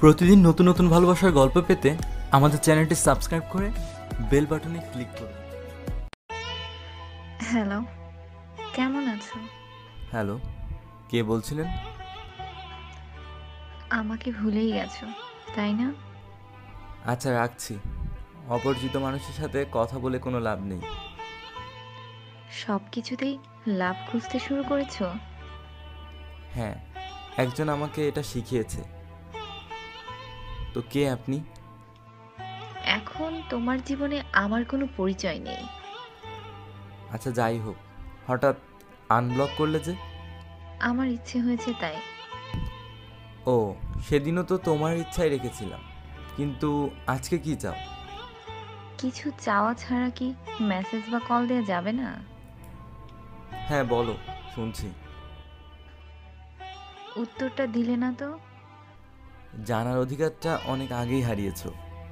প্রতিদিন নতুন নতুন ভালোবাসার গল্প পেতে আমাদের চ্যানেলটি সাবস্ক্রাইব করে বেল বাটনে ক্লিক করুন। হ্যালো, কেমন আছো? হ্যালো, কে বলছিলেন? আমাকে ভুলেই গেছো, তাই না? আচ্ছা, রাখছি। অপরিচিত মানুষের সাথে কথা বলে কোনো লাভ নেই। সব কিছুতেই লাভ খুঁজতে শুরু করেছো? হ্যাঁ, একজন আমাকে এটা শিখিয়েছে। তো কে আপনি? এখন তোমার জীবনে আমার কোনো পরিচয় নেই। আচ্ছা, যাই হোক, হঠাৎ আনব্লক করলে যে? আমার ইচ্ছে হয়েছে তাই। ও, সেদিনও তো তোমার ইচ্ছাই রেখেছিলাম, কিন্তু আজকে কি চাও? কিছু চাওয়া ছাড়া কি মেসেজ বা কল দেওয়া যাবে না? হ্যাঁ, বলো, শুনছি। উত্তরটা দিলে না তো? জানার অধিকারটা অনেক আগেই হারিয়েছো।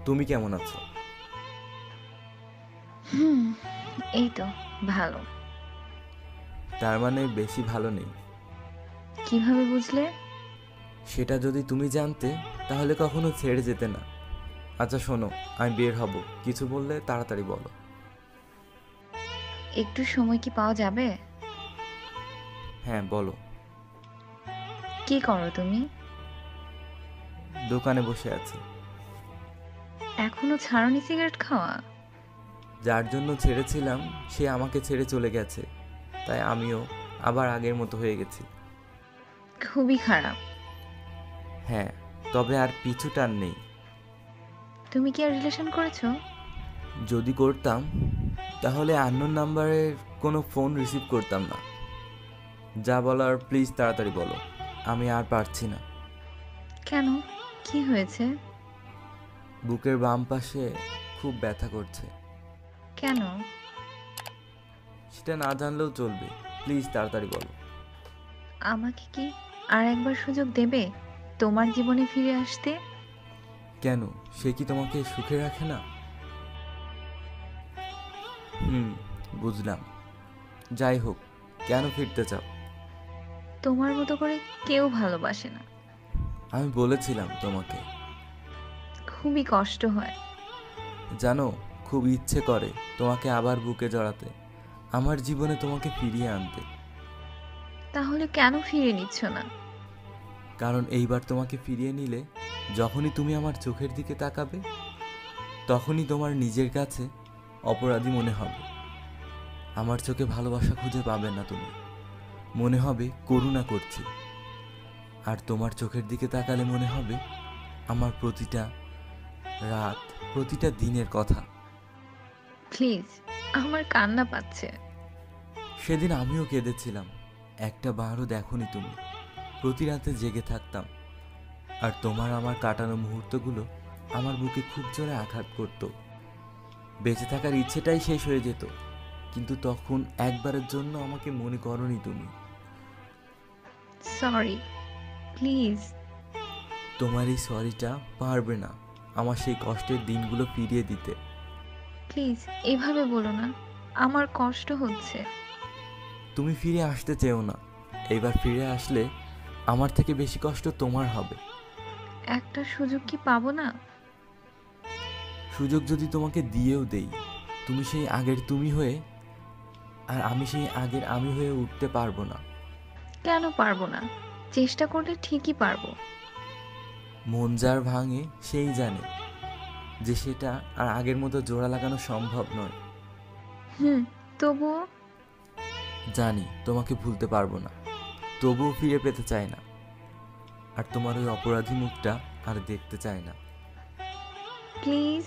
তুমি কেমন আছো? এই তো ভালো। তার মানে বেশি ভালো নেই? কিভাবে বুঝলে? সেটা যদি তুমি জানতে তাহলে কখনো ছেড়ে যেতে না। আচ্ছা শোনো, আমি বের হব, কিছু বললে তাড়াতাড়ি বলো। একটু সময় কি পাওয়া যাবে? হ্যাঁ, বলো। কি করো তুমি? দোকানে বসে আছি। এখনো ছাড়োনি সিগারেট খাওয়া? যার জন্য ছেড়েছিলাম সে আমাকে ছেড়ে চলে গেছে, তাই আমিও আবার আগের মতো হয়ে গেছি। খুবই খারাপ। হ্যাঁ, তবে আর পিছু টান নেই। তুমি কি আর রিলেশন করেছো? যদি করতাম তাহলে আননোন নাম্বারের কোনো ফোন রিসিভ করতাম না। যা বলার প্লিজ তাড়াতাড়ি বলো, আমি আর পারছি না। কেন, কি হয়েছে? বুকের বাম পাশে খুব ব্যথা করছে। কেন? সেটা না জানলেও চলবে, প্লিজ তাড়াতাড়ি বলো। আমাকে কি আর একবার সুযোগ দেবে তোমার জীবনে ফিরে আসতে? কেন, সে কি তোমাকে সুখে রাখে না? বুঝলাম। যাই হোক, কেন ফিরতে চাও? তোমার মতো করে কেউ ভালোবাসে না। আমি বলেছিলাম তোমাকে। খুবই কষ্ট হয়। জানো, খুব ইচ্ছে করে তোমাকে আবার বুকে জড়াতে, আমার জীবনে তোমাকে ফিরিয়ে আনতে। তাহলে কেন ফিরে নিচ্ছ না? কারণ এইবার তোমাকে ফিরিয়ে নিলে যখনই তুমি আমার চোখের দিকে তাকাবে তখনই তোমার নিজের কাছে অপরাধী মনে হবে। আমার চোখে ভালোবাসা খুঁজে পাবে না তুমি, মনে হবে করুণা করছি। আর তোমার চোখের দিকে তাকালে মনে হবে আমার প্রতিটা রাত, প্রতিটা দিনের কথা। প্লিজ, আমার কান্না পাচ্ছে। সেদিন আমিও কেঁদেছিলাম, একটা বারও দেখোনি তুমি। প্রতি রাতে জেগে থাকতাম, আর তোমার আমার কাটানো মুহূর্তগুলো আমার বুকে খুব জোরে আঘাত করত। বেঁচে থাকার ইচ্ছেটাই শেষ হয়ে যেত, কিন্তু তখন একবারের জন্য আমাকে মনে করনি তুমি। Sorry, please. তোমার এই সরিটা পারবে না আমার সেই কষ্টের দিনগুলো ফিরিয়ে দিতে। প্লিজ এভাবে বলো না, আমার কষ্ট হচ্ছে। তুমি ফিরে আসতে চেও না, এইবার ফিরে আসলে আমার থেকে বেশি কষ্ট তোমার হবে। একটা সুযোগ কি পাবো না? সুযোগ যদি তোমাকে দিয়েও দেই, তুমি সেই আগের তুমি হয়ে আর আমি সেই আগের আমি হয়ে উঠতে পারবো না। কেন পারবো না? চেষ্টা করলে ঠিকই পারবো। মন যার ভাঙে সেই জানে যে সেটা আর আগের মতো জোড়া লাগানো সম্ভব নয়। তবুও। জানি তোমাকে ভুলতে পারবো না, তবুও ফিরে পেতে চাই না। আর তোমার ওই অপরাধী মুখটা আর দেখতে চাই না। প্লিজ।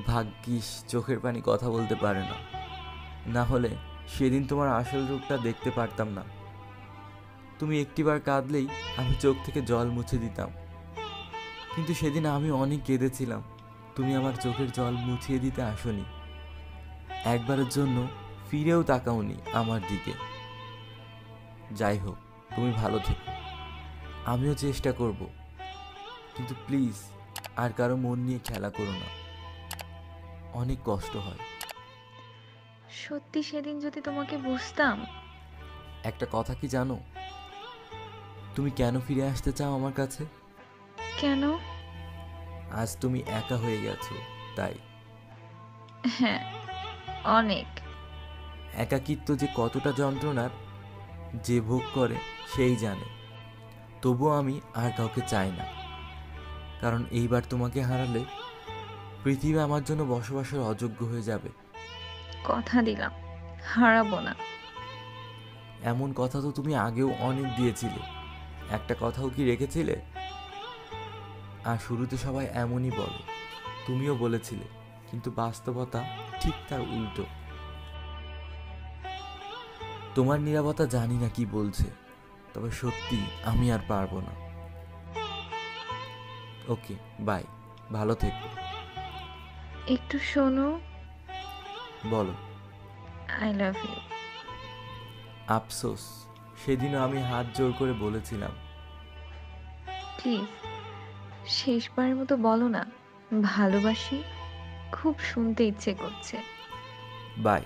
ভাগ্যিস চোখের পানি কথা বলতে পারে না, না হলে সেদিন তোমার আসল রূপটা দেখতে পারতাম না। তুমি একটিবার কাঁদলেই আমি চোখ থেকে জল মুছে দিতাম, কিন্তু সেদিন আমি অনেক কেঁদেছিলাম, তুমি আমার চোখের জল মুছিয়ে দিতে আসোনি। একবারের জন্য ফিরেও তাকাওনি আমার দিকে। যাই হোক, তুমি ভালো থেকো, আমিও চেষ্টা করব, কিন্তু প্লিজ আর কারো মন নিয়ে খেলা করো না, অনেক কষ্ট হয়। সত্যি সেদিন যদি তোমাকে বুঝতাম। একটা কথা কি জানো, তুমি কেন ফিরে আসতে চাও আমার কাছে? কেন? আজ তুমি একা হয়ে গেছো, তাই। হ্যাঁ, অনেক। একাকিত্ব যে কতটা যন্ত্রণার, যে ভোগ করে সেই জানে। তবুও আমি আর কাউকে চাই না, কারণ এইবার তোমাকে হারালে পৃথিবী আমার জন্য বসবাসের অযোগ্য হয়ে যাবে। কথা দিলাম, হারাবো না। এমন কথা তো তুমি আগেও অনেক দিয়েছিলে, একটা কথাও কি রেখেছিলে? আর শুরুতে সবাই এমনই বলে, তুমিও বলেছিলে, কিন্তু বাস্তবতা ঠিক তার উল্টো। তোমার নীরবতা জানি না কি বলছে, তবে সত্যি আমি আর পারবো না। ওকে, বাই, ভালো থেকো। একটু শোনো। বলো। I love you. আফসোস, সেদিনও আমি হাত জোর করে বলেছিলাম। প্লিজ, শেষবারের মতো বলো না, ভালোবাসি। খুব শুনতে ইচ্ছে করছে। বাই।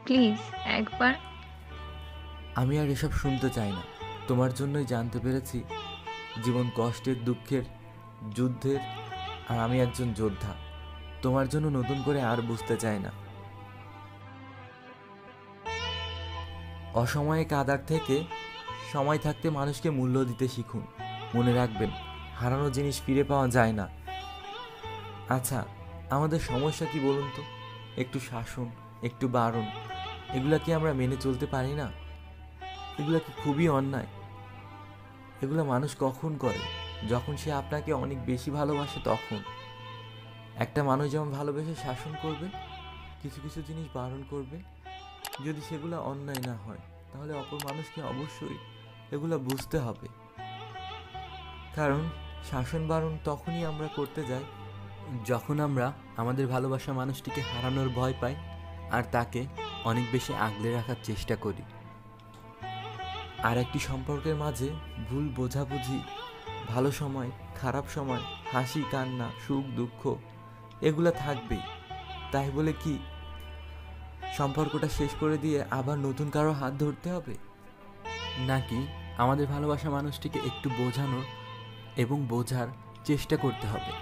প্লিজ, একবার। আমি আর এসব শুনতে চাই না। তোমার জন্যই জানতে পেরেছি জীবন কষ্টের, দুঃখের, যুদ্ধের, আর আমি একজন যোদ্ধা। তোমার জন্য নতুন করে আর বুঝতে চাই না। অসময়ে কাদার থেকে সময় থাকতে মানুষকে মূল্য দিতে শিখুন। মনে রাখবেন, হারানো জিনিস ফিরে পাওয়া যায় না। আচ্ছা, আমাদের সমস্যা কি বলুন তো? একটু শাসন, একটু বারণ, এগুলা কি আমরা মেনে চলতে পারি না? এগুলা কি খুবই অন্যায়? এগুলো মানুষ কখন করে? যখন সে আপনাকে অনেক বেশি ভালোবাসে তখন। একটা মানুষ যেমন ভালোবেসে শাসন করবে, কিছু কিছু জিনিস বারণ করবে, যদি সেগুলো অন্যায় না হয়, তাহলে অপর মানুষকে অবশ্যই এগুলো বুঝতে হবে। কারণ শাসন বারণ তখনই আমরা করতে যাই যখন আমরা আমাদের ভালোবাসা মানুষটিকে হারানোর ভয় পাই আর তাকে অনেক বেশি আগলে রাখার চেষ্টা করি। আর একটি সম্পর্কের মাঝে ভুল বোঝাবুঝি, ভালো সময়, খারাপ সময়, হাসি কান্না, সুখ দুঃখ, এগুলো থাকবেই। তাই বলে কি সম্পর্কটা শেষ করে দিয়ে আবার নতুন কারো হাত ধরতে হবে? নাকি আমাদের ভালোবাসা মানুষটিকে একটু বোঝানোর এবং বোঝার চেষ্টা করতে হবে?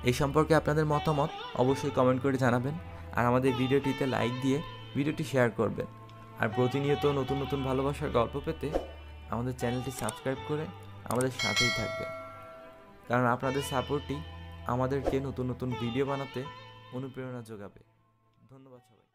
এই সম্পর্কে আপনাদের মতামত অবশ্যই কমেন্ট করে জানাবেন। আর আমাদের ভিডিওটিতে লাইক দিয়ে ভিডিওটি শেয়ার করবেন। আর প্রতিনিয়ত নতুন নতুন ভালোবাসার গল্প পেতে আমাদের চ্যানেলটি সাবস্ক্রাইব করে আমাদের সাথেই থাকবেন। কারণ আপনাদের সাপোর্টই আমাদেরকে নতুন নতুন ভিডিও বানাতে অনুপ্রেরণা যোগাবে। ধন্যবাদ সবাই।